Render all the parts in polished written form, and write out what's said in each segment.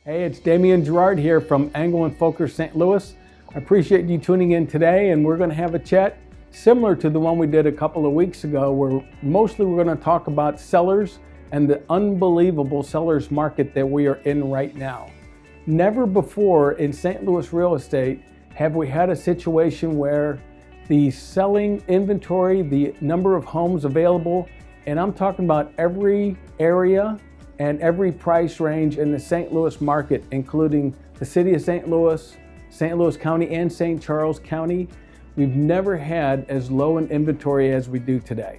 Hey, it's Damian Gerard here from Angle and Focus St. Louis. I appreciate you tuning in today, and we're going to have a chat similar to the one we did a couple of weeks ago, where mostly we're going to talk about sellers and the unbelievable sellers market that we are in right now. Never before in St. Louis real estate have we had a situation where the selling inventory, the number of homes available, and I'm talking about every area and every price range in the St. Louis market, including the city of St. Louis County, and St. Charles County. We've never had as low an inventory as we do today.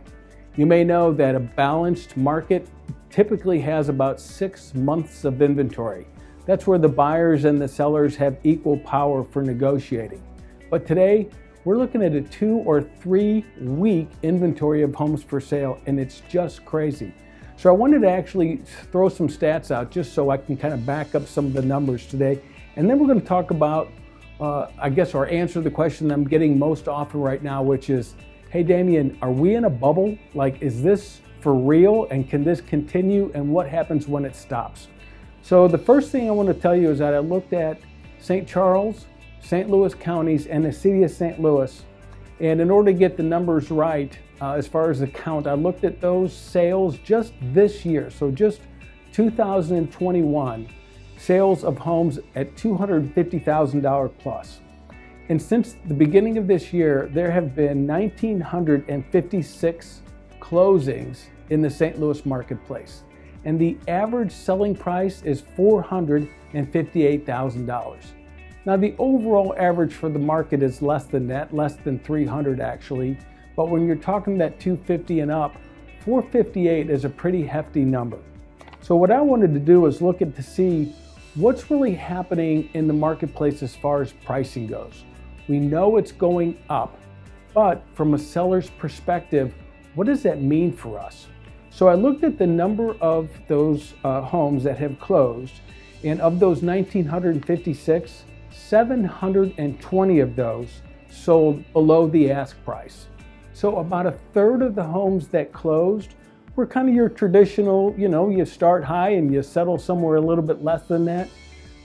You may know that a balanced market typically has about 6 months of inventory. That's where the buyers and the sellers have equal power for negotiating. But today, we're looking at a 2 or 3 week inventory of homes for sale, and it's just crazy. So I wanted to actually throw some stats out just so I can kind of back up some of the numbers today. And then we're going to talk about, or answer the question I'm getting most often right now, which is, hey, Damian, are we in a bubble? Like, is this for real? And can this continue? And what happens when it stops? So the first thing I want to tell you is that I looked at St. Charles, St. Louis counties, and the city of St. Louis. And in order to get the numbers right, as far as the count, I looked at those sales just this year. So just 2021, sales of homes at $250,000 plus. And since the beginning of this year, there have been 1,956 closings in the St. Louis marketplace. And the average selling price is $458,000. Now, the overall average for the market is less than that, less than 300 actually. But when you're talking that 250 and up, 458 is a pretty hefty number. So what I wanted to do is look at to see what's really happening in the marketplace as far as pricing goes. We know it's going up, but from a seller's perspective, what does that mean for us? So I looked at the number of those homes that have closed, and of those 1,956, 720 of those sold below the ask price. So about a third of the homes that closed were kind of your traditional, you start high and you settle somewhere a little bit less than that.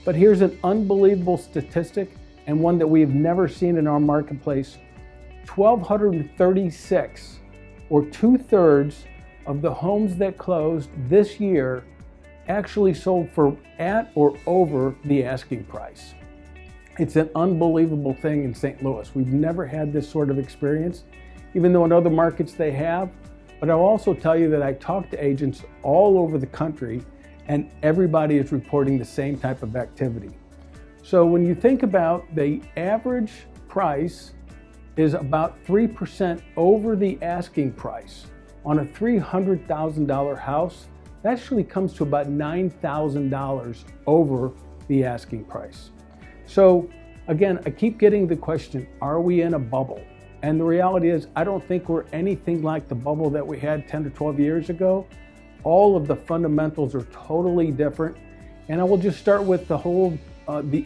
But here's an unbelievable statistic, and one that we've never seen in our marketplace. 1,236, or 2/3 of the homes that closed this year actually sold for at or over the asking price. It's an unbelievable thing in St. Louis. We've never had this sort of experience, even though in other markets they have. But I'll also tell you that I talk to agents all over the country, and everybody is reporting the same type of activity. So when you think about the average price is about 3% over the asking price on a $300,000 house, that actually comes to about $9,000 over the asking price. So again, I keep getting the question, are we in a bubble? And the reality is, I don't think we're anything like the bubble that we had 10 to 12 years ago. All of the fundamentals are totally different. And I will just start with the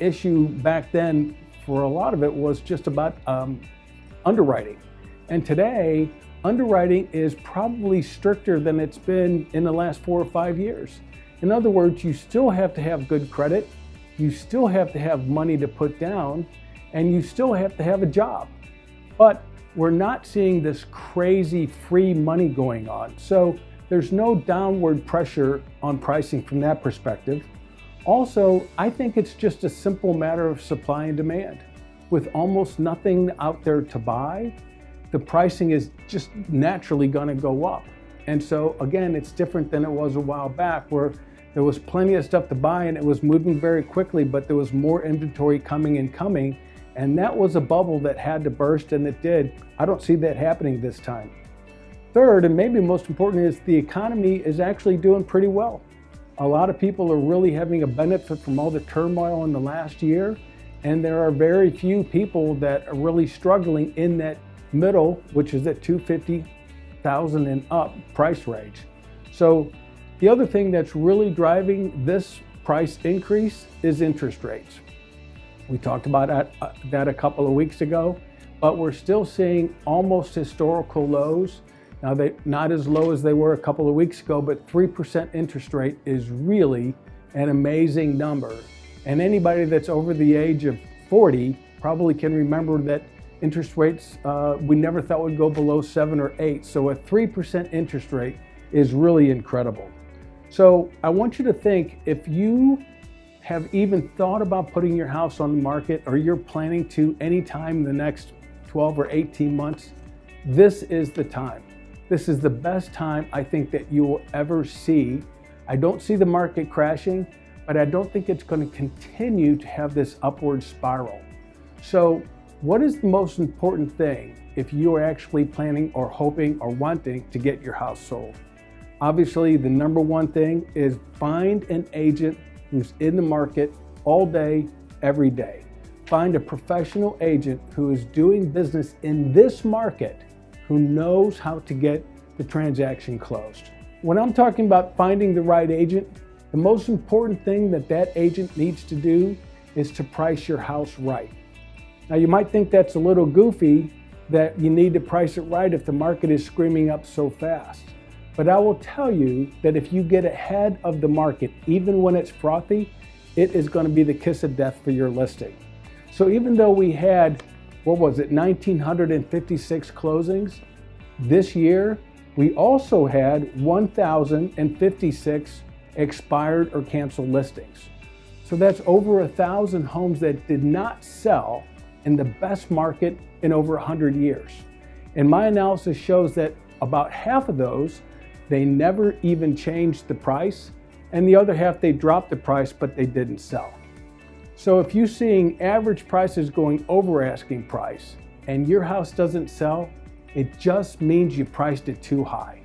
issue back then, for a lot of it was just about underwriting. And today, underwriting is probably stricter than it's been in the last 4 or 5 years. In other words, you still have to have good credit, you still have to have money to put down, and you still have to have a job. But we're not seeing this crazy free money going on. So there's no downward pressure on pricing from that perspective. Also, I think it's just a simple matter of supply and demand. With almost nothing out there to buy, the pricing is just naturally going to go up. And so again, it's different than it was a while back, where there was plenty of stuff to buy and it was moving very quickly, but there was more inventory coming. And that was a bubble that had to burst, and it did. I don't see that happening this time. Third, and maybe most important, is the economy is actually doing pretty well. A lot of people are really having a benefit from all the turmoil in the last year, and there are very few people that are really struggling in that middle, which is at $250,000 and up price range. So the other thing that's really driving this price increase is interest rates. We talked about that a couple of weeks ago, but we're still seeing almost historical lows. Now, they're not as low as they were a couple of weeks ago, but 3% interest rate is really an amazing number. And anybody that's over the age of 40 probably can remember that interest rates, we never thought would go below 7 or 8. So a 3% interest rate is really incredible. So I want you to think, if you have even thought about putting your house on the market, or you're planning to anytime in the next 12 or 18 months, this is the time. This is the best time I think that you will ever see. I don't see the market crashing, but I don't think it's going to continue to have this upward spiral. So what is the most important thing if you are actually planning or hoping or wanting to get your house sold? Obviously, the number one thing is find an agent who's in the market all day, every day. Find a professional agent who is doing business in this market, who knows how to get the transaction closed. When I'm talking about finding the right agent, the most important thing that agent needs to do is to price your house right. Now, you might think that's a little goofy, that you need to price it right if the market is screaming up so fast. But I will tell you that if you get ahead of the market, even when it's frothy, it is going to be the kiss of death for your listing. So even though we had, 1,956 closings this year, we also had 1,056 expired or canceled listings. So that's over 1,000 homes that did not sell in the best market in over 100 years. And my analysis shows that about half of those, they never even changed the price, and the other half, they dropped the price, but they didn't sell. So if you're seeing average prices going over asking price and your house doesn't sell, it just means you priced it too high.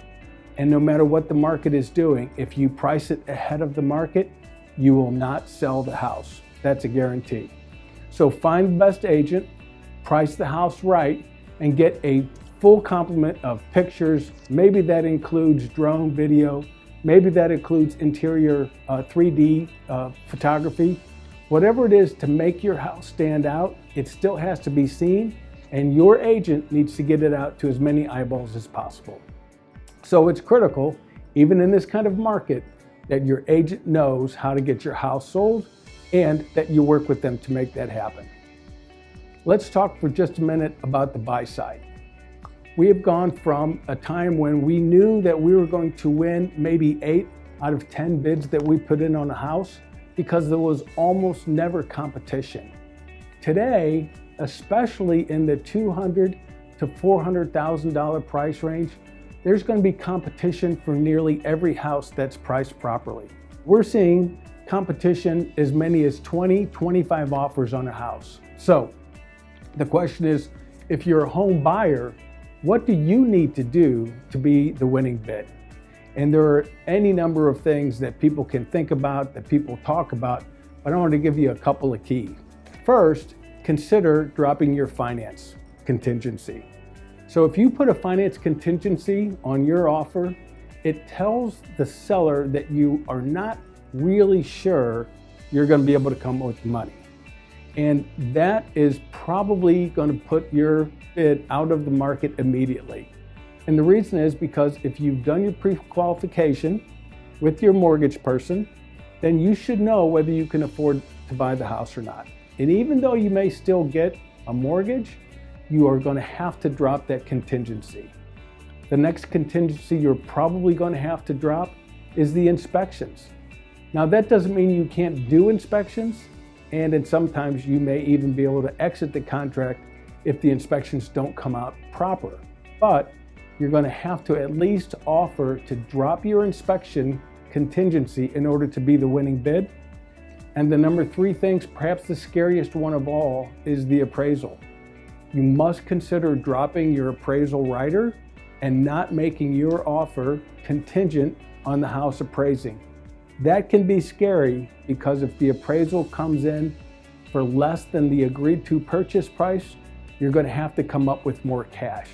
And no matter what the market is doing, if you price it ahead of the market, you will not sell the house. That's a guarantee. So find the best agent, price the house right, and get a full complement of pictures. Maybe that includes drone video, maybe that includes interior 3D photography. Whatever it is to make your house stand out, it still has to be seen, and your agent needs to get it out to as many eyeballs as possible. So it's critical, even in this kind of market, that your agent knows how to get your house sold and that you work with them to make that happen. Let's talk for just a minute about the buy side. We have gone from a time when we knew that we were going to win maybe 8 out of 10 bids that we put in on a house because there was almost never competition. Today, especially in the $200,000 to $400,000 price range, there's going to be competition for nearly every house that's priced properly. We're seeing competition as many as 20, 25 offers on a house. So the question is, if you're a home buyer, what do you need to do to be the winning bid? And there are any number of things that people can think about, that people talk about, but I want to give you a couple of keys. First, consider dropping your finance contingency. So if you put a finance contingency on your offer, it tells the seller that you are not really sure you're going to be able to come up with money. And that is probably going to put your bid out of the market immediately. And the reason is because if you've done your pre-qualification with your mortgage person, then you should know whether you can afford to buy the house or not. And even though you may still get a mortgage, you are going to have to drop that contingency. The next contingency you're probably going to have to drop is the inspections. Now, that doesn't mean you can't do inspections, and sometimes you may even be able to exit the contract if the inspections don't come out proper. But you're going to have to at least offer to drop your inspection contingency in order to be the winning bid. And the number 3 things, perhaps the scariest one of all, is the appraisal. You must consider dropping your appraisal rider and not making your offer contingent on the house appraising. That can be scary because if the appraisal comes in for less than the agreed to purchase price, you're going to have to come up with more cash.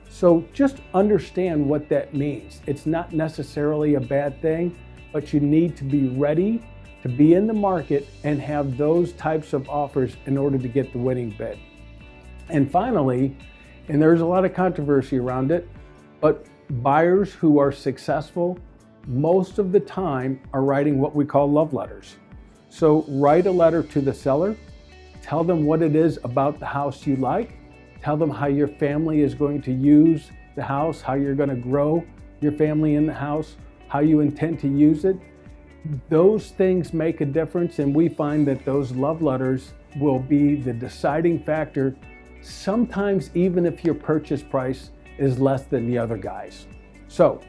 So just understand what that means. It's not necessarily a bad thing, but you need to be ready to be in the market and have those types of offers in order to get the winning bid. And finally, and there's a lot of controversy around it, but buyers who are successful most of the time are writing what we call love letters. So write a letter to the seller, tell them what it is about the house you like, tell them how your family is going to use the house, how you're going to grow your family in the house, how you intend to use it. Those things make a difference, and we find that those love letters will be the deciding factor, sometimes even if your purchase price is less than the other guys. So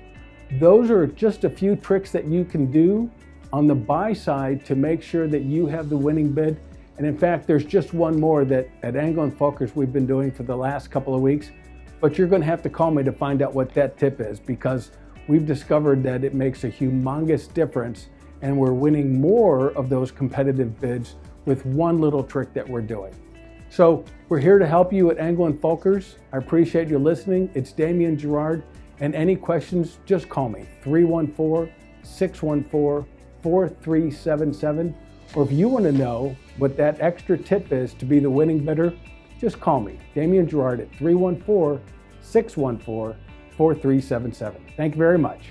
those are just a few tricks that you can do on the buy side to make sure that you have the winning bid. And in fact, there's just one more that at Anglin Folkers we've been doing for the last couple of weeks, but you're going to have to call me to find out what that tip is, because we've discovered that it makes a humongous difference, and we're winning more of those competitive bids with one little trick that we're doing. So we're here to help you at Anglin Folkers. I appreciate you listening. It's Damian Gerard, and any questions, just call me, 314-614-4377. Or if you want to know what that extra tip is to be the winning bidder, just call me, Damian Gerard, at 314-614-4377. Thank you very much.